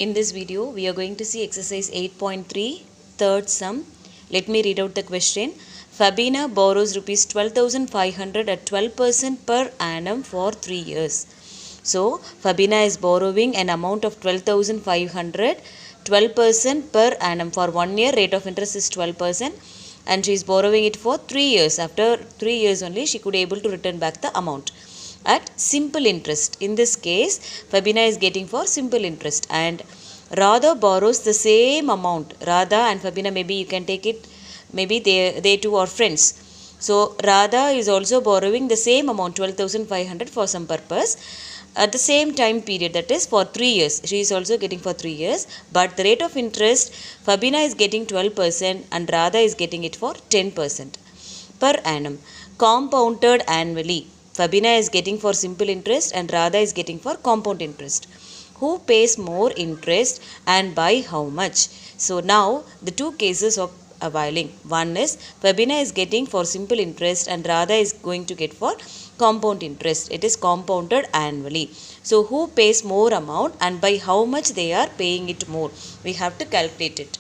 In this video, we are going to see exercise 8.3, third sum. Let me read out the question. Fabina borrows rupees 12,500 at 12% per annum for 3 years. So, Fabina is borrowing an amount of 12,500, 12% per annum. For 1 year, rate of interest is 12%. And she is borrowing it for 3 years. After 3 years only, she could able to return back the amount at simple interest. In this case, Fabina is getting for simple interest, and Radha borrows the same amount. Radha and Fabina, maybe you can take it, maybe they two are friends. So Radha is also borrowing the same amount, 12,500, for some purpose at the same time period, that is for 3 years. She is also getting for 3 years, but the rate of interest, Fabina is getting 12% and Radha is getting it for 10% per annum, compounded annually. Fabina is getting for simple interest and Radha is getting for compound interest. Who pays more interest and by how much? So now the two cases of availing. One is Fabina is getting for simple interest and Radha is going to get for compound interest. It is compounded annually. So who pays more amount and by how much they are paying it more? We have to calculate it.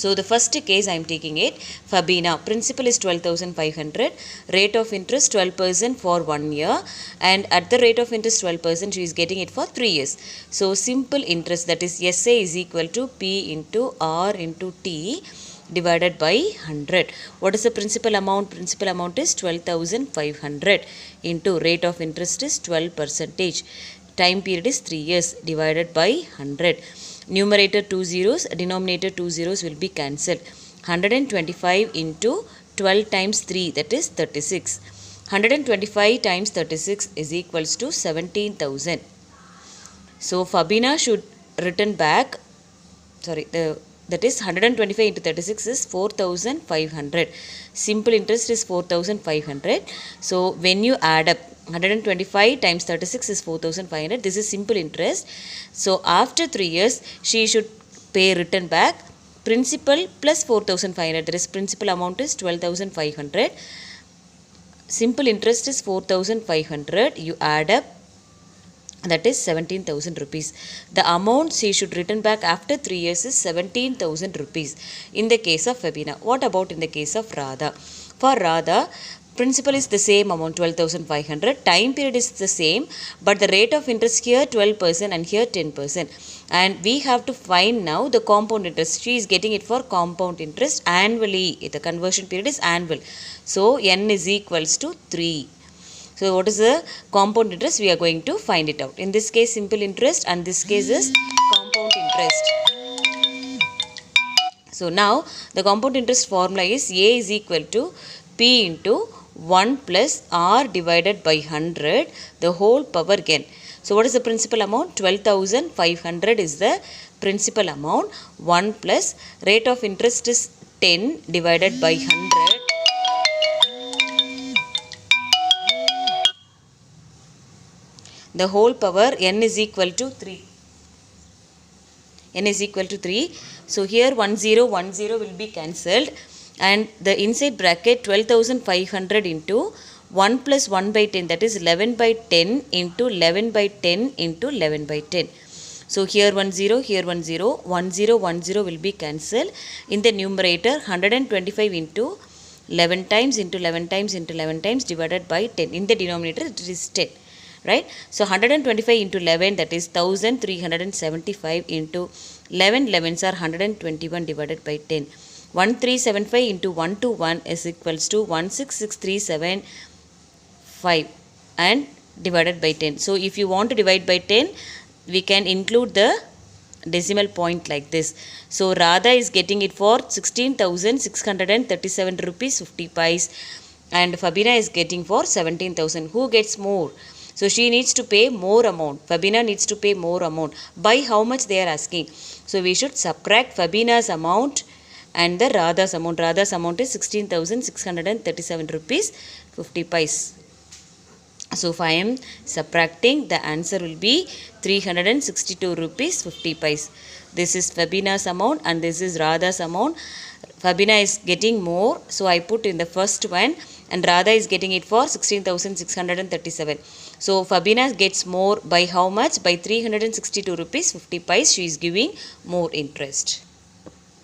So the first case I am taking it. Fabina, principal is 12,500, rate of interest 12% for 1 year, and at the rate of interest 12% she is getting it for 3 years. So simple interest, that is SA is equal to P into R into T divided by 100. What is the principal amount? Principal amount is 12,500 into rate of interest is 12%. Time period is 3 years divided by 100. Numerator 2 zeros, denominator 2 zeros will be cancelled. 125 into 12 times 3, that is 36. 125 times 36 is equals to 17,000. So Fabina should return back, that is 125 into 36 is 4,500. Simple interest is 4,500. So when you add up 125 times 36 is 4,500. This is simple interest. So after 3 years, she should pay return back principal plus 4,500. That is principal amount is 12,500. Simple interest is 4,500. You add up, that is 17,000 rupees. The amount she should return back after 3 years is 17,000 rupees in the case of Fabina. What about in the case of Radha? For Radha, principal is the same amount, 12,500. Time period is the same, but the rate of interest here 12% and here 10%. And we have to find now the compound interest. She is getting it for compound interest annually. The conversion period is annual. So N is equals to 3. So what is the compound interest? We are going to find it out. In this case, simple interest, and this case is compound interest. So now the compound interest formula is A is equal to P into 1 plus R divided by 100, the whole power n. So what is the principal amount? 12,500 is the principal amount. 1 plus rate of interest is 10 divided by 100. The whole power n is equal to 3. N is equal to 3. So here 1 0 1 0 will be cancelled, and the inside bracket 12,500 into 1 plus 1 by 10, that is 11 by 10 into 11 by 10 into 11 by 10. So here 1 0, here 1 0, 1 0 1 0 will be cancelled. In the numerator 125 into 11 times into 11 times into 11 times divided by 10. In the denominator it is 10. Right? So 125 into 11, that is 1375 into 11 11s are 121 divided by 10. 1375 into 121 is equals to 166375 and divided by 10. So if you want to divide by 10, we can include the decimal point like this. So Radha is getting it for 16,637 rupees 50 paise, and Fabina is getting for 17,000. Who gets more? So she needs to pay more amount. Fabina needs to pay more amount. By how much they are asking? So we should subtract Fabina's amount and the Radha's amount. Radha's amount is 16,637 rupees 50 paise. So if I am subtracting, the answer will be 362 rupees 50 paise. This is Fabina's amount and this is Radha's amount. Fabina is getting more, so I put in the first one and Radha is getting it for 16,637. So Fabina gets more by how much? By 362 rupees 50 paise. She is giving more interest.